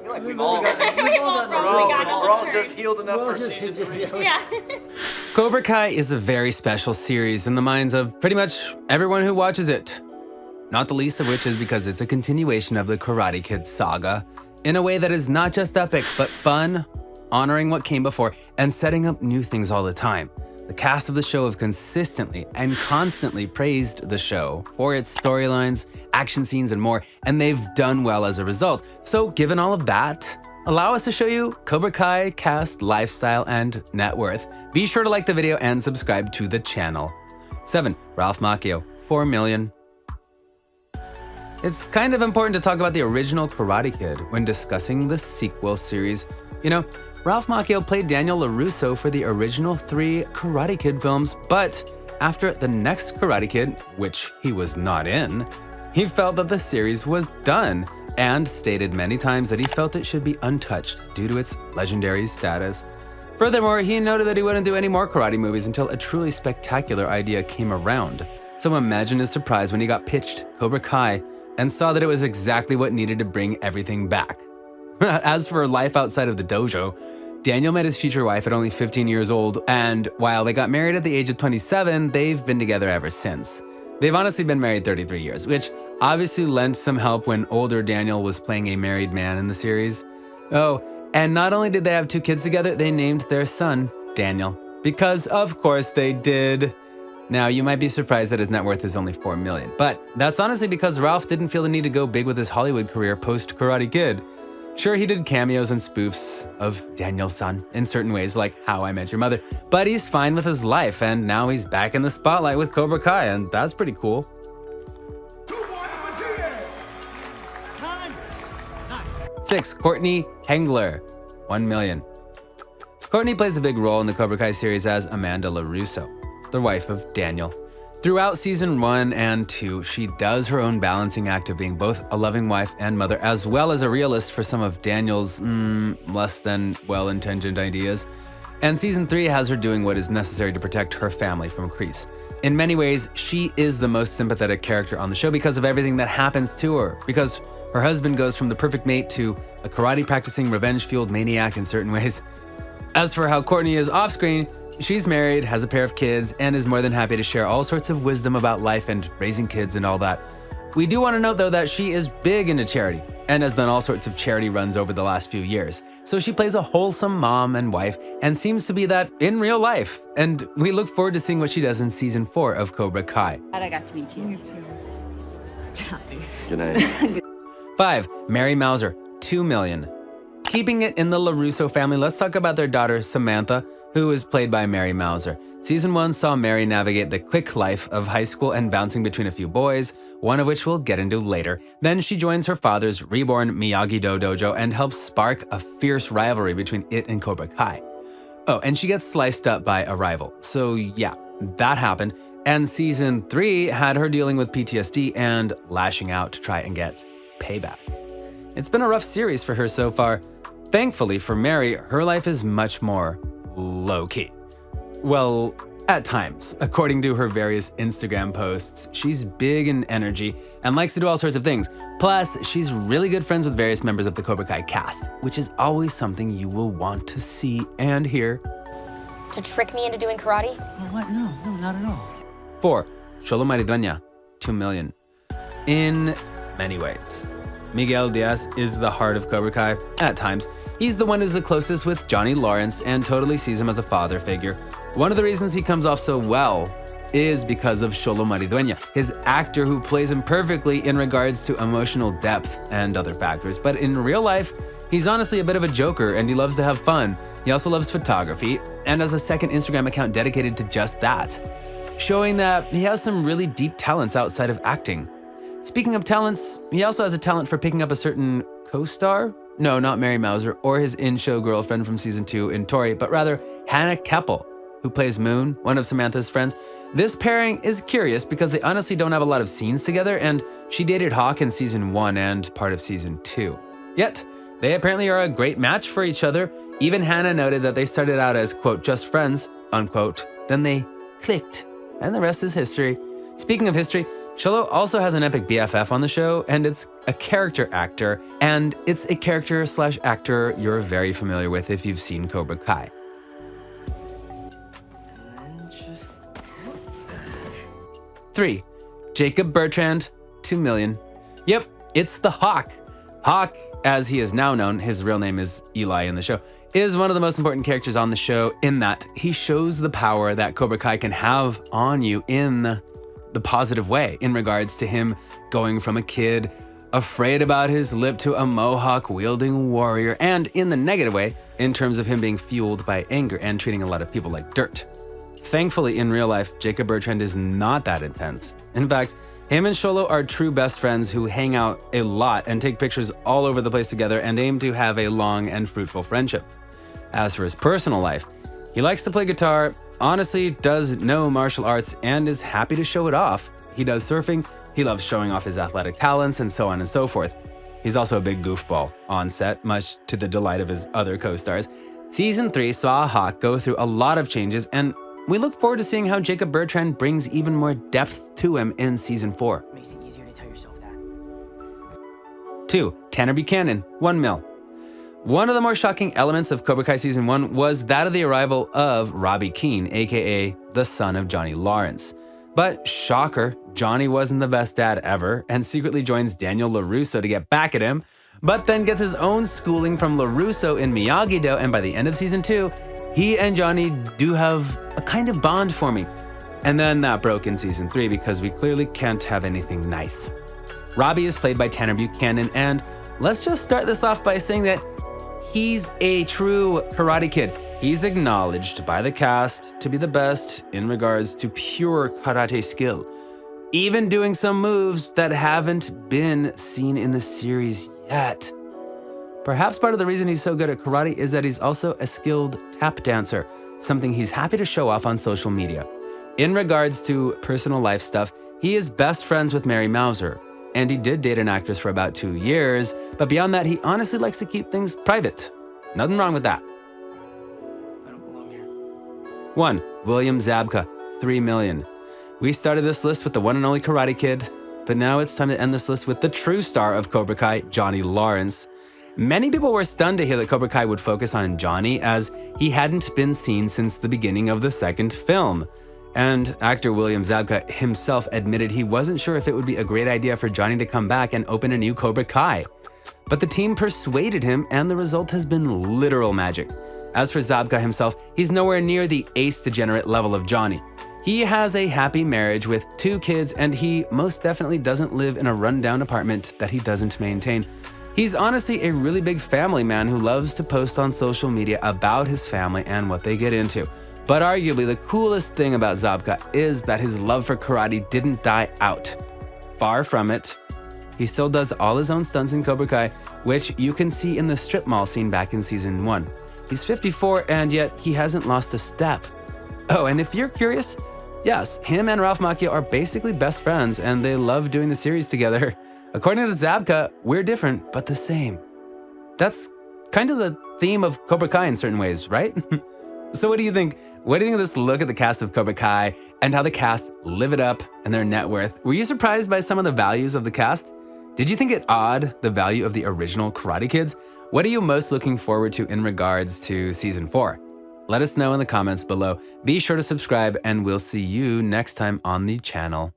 like we've all we're all just healed enough for season 3. Yeah. Cobra Kai is a very special series in the minds of pretty much everyone who watches it. Not the least of which is because it's a continuation of the Karate Kid saga in a way that is not just epic, but fun, honoring what came before, and setting up new things all the time. The cast of the show have consistently and constantly praised the show for its storylines, action scenes, and more, and they've done well as a result. So given all of that, allow us to show you Cobra Kai cast, lifestyle, and net worth. Be sure to like the video and subscribe to the channel. 7. Ralph Macchio, 4 million. It's kind of important to talk about the original Karate Kid when discussing the sequel series. You know, Ralph Macchio played Daniel LaRusso for the original 3 Karate Kid films, but after the next Karate Kid, which he was not in, he felt that the series was done and stated many times that he felt it should be untouched due to its legendary status. Furthermore, he noted that he wouldn't do any more karate movies until a truly spectacular idea came around. So imagine his surprise when he got pitched Cobra Kai and saw that it was exactly what needed to bring everything back. As for life outside of the dojo, Daniel met his future wife at only 15 years old, and while they got married at the age of 27, they've been together ever since. They've honestly been married 33 years, which obviously lent some help when older Daniel was playing a married man in the series. Oh, and not only did they have 2 kids together, they named their son Daniel. Because of course they did. Now, you might be surprised that his net worth is only 4 million, but that's honestly because Ralph didn't feel the need to go big with his Hollywood career post-Karate Kid. Sure, he did cameos and spoofs of Daniel's son in certain ways, like How I Met Your Mother, but he's fine with his life, and now he's back in the spotlight with Cobra Kai, and that's pretty cool. 6. Courtney Henggeler, 1 million. Courtney plays a big role in the Cobra Kai series as Amanda LaRusso, the wife of Daniel. Throughout season 1 and 2, she does her own balancing act of being both a loving wife and mother, as well as a realist for some of Daniel's less than well-intentioned ideas. And season 3 has her doing what is necessary to protect her family from Kreese. In many ways, she is the most sympathetic character on the show because of everything that happens to her, because her husband goes from the perfect mate to a karate-practicing, revenge-fueled maniac in certain ways. As for how Courtney is off-screen, she's married, has a pair of kids, and is more than happy to share all sorts of wisdom about life and raising kids and all that. We do want to note, though, that she is big into charity and has done all sorts of charity runs over the last few years. So she plays a wholesome mom and wife and seems to be that in real life. And we look forward to seeing what she does in season 4 of Cobra Kai. Glad I got to meet you. Me too. Good night. 5. Mary Mauser, 2 million. Keeping it in the LaRusso family, let's talk about their daughter, Samantha, who is played by Mary Mauser. Season 1 saw Mary navigate the clique life of high school and bouncing between a few boys, one of which we'll get into later. Then she joins her father's reborn Miyagi-Do dojo and helps spark a fierce rivalry between it and Cobra Kai. Oh, and she gets sliced up by a rival. So yeah, that happened. And season 3 had her dealing with PTSD and lashing out to try and get payback. It's been a rough series for her so far. Thankfully for Mary, her life is much more low-key. Well, at times, according to her various Instagram posts, she's big in energy and likes to do all sorts of things. Plus, she's really good friends with various members of the Cobra Kai cast, which is always something you will want to see and hear. To trick me into doing karate? Well, what? No, not at all. 4. Xolo Mariduena, 2 million. In many ways, Miguel Diaz is the heart of Cobra Kai at times. He's the one who's the closest with Johnny Lawrence and totally sees him as a father figure. One of the reasons he comes off so well is because of Xolo Mariduena, his actor who plays him perfectly in regards to emotional depth and other factors. But in real life, he's honestly a bit of a joker and he loves to have fun. He also loves photography and has a second Instagram account dedicated to just that, showing that he has some really deep talents outside of acting. Speaking of talents, he also has a talent for picking up a certain co-star. No, not Mary Mauser or his in-show girlfriend from season 2 in Tori, but rather Hannah Keppel, who plays Moon, one of Samantha's friends. This pairing is curious because they honestly don't have a lot of scenes together, and she dated Hawk in season 1 and part of season 2. Yet, they apparently are a great match for each other. Even Hannah noted that they started out as, quote, just friends, unquote. Then they clicked, and the rest is history. Speaking of history, Xolo also has an epic BFF on the show, and it's a character actor, and it's a character/actor you're very familiar with if you've seen Cobra Kai. And then just... 3. Jacob Bertrand, 2 million. Yep, it's the Hawk. Hawk, as he is now known, his real name is Eli in the show, is one of the most important characters on the show in that he shows the power that Cobra Kai can have on you in the positive way, in regards to him going from a kid afraid about his lip to a mohawk-wielding warrior, and in the negative way, in terms of him being fueled by anger and treating a lot of people like dirt. Thankfully, in real life, Jacob Bertrand is not that intense. In fact, him and Xolo are true best friends who hang out a lot and take pictures all over the place together and aim to have a long and fruitful friendship. As for his personal life, he likes to play guitar, honestly does know martial arts, and is happy to show it off. He does surfing, he loves showing off his athletic talents, and so on and so forth. He's also a big goofball on set, much to the delight of his other co-stars. Season 3 saw Hawk go through a lot of changes, and we look forward to seeing how Jacob Bertrand brings even more depth to him in Season 4. Makes it easier to tell yourself that. 2. Tanner Buchanan, 1 mil. One of the more shocking elements of Cobra Kai Season 1 was that of the arrival of Robbie Keane, aka the son of Johnny Lawrence. But shocker, Johnny wasn't the best dad ever and secretly joins Daniel LaRusso to get back at him, but then gets his own schooling from LaRusso in Miyagi-Do, and by the end of Season 2, he and Johnny do have a kind of bond forming. And then that broke in Season 3 because we clearly can't have anything nice. Robbie is played by Tanner Buchanan, and let's just start this off by saying that he's a true Karate Kid. He's acknowledged by the cast to be the best in regards to pure karate skill, even doing some moves that haven't been seen in the series yet. Perhaps part of the reason he's so good at karate is that he's also a skilled tap dancer, something he's happy to show off on social media. In regards to personal life stuff, he is best friends with Mary Mauser, and he did date an actress for about 2 years, but beyond that, he honestly likes to keep things private. Nothing wrong with that. I don't belong here. 1. William Zabka, 3 million. We started this list with the one and only Karate Kid, but now it's time to end this list with the true star of Cobra Kai, Johnny Lawrence. Many people were stunned to hear that Cobra Kai would focus on Johnny, as he hadn't been seen since the beginning of the second film. And actor William Zabka himself admitted he wasn't sure if it would be a great idea for Johnny to come back and open a new Cobra Kai. But the team persuaded him, and the result has been literal magic. As for Zabka himself, he's nowhere near the ace degenerate level of Johnny. He has a happy marriage with 2 kids, and he most definitely doesn't live in a rundown apartment that he doesn't maintain. He's honestly a really big family man who loves to post on social media about his family and what they get into. But arguably the coolest thing about Zabka is that his love for karate didn't die out. Far from it. He still does all his own stunts in Cobra Kai, which you can see in the strip mall scene back in Season 1. He's 54, and yet he hasn't lost a step. Oh, and if you're curious, yes, him and Ralph Macchio are basically best friends, and they love doing the series together. According to Zabka, we're different, but the same. That's kind of the theme of Cobra Kai in certain ways, right? So what do you think? What do you think of this look at the cast of Cobra Kai and how the cast live it up and their net worth? Were you surprised by some of the values of the cast? Did you think it odd, the value of the original Karate Kids? What are you most looking forward to in regards to Season 4? Let us know in the comments below. Be sure to subscribe, and we'll see you next time on the channel.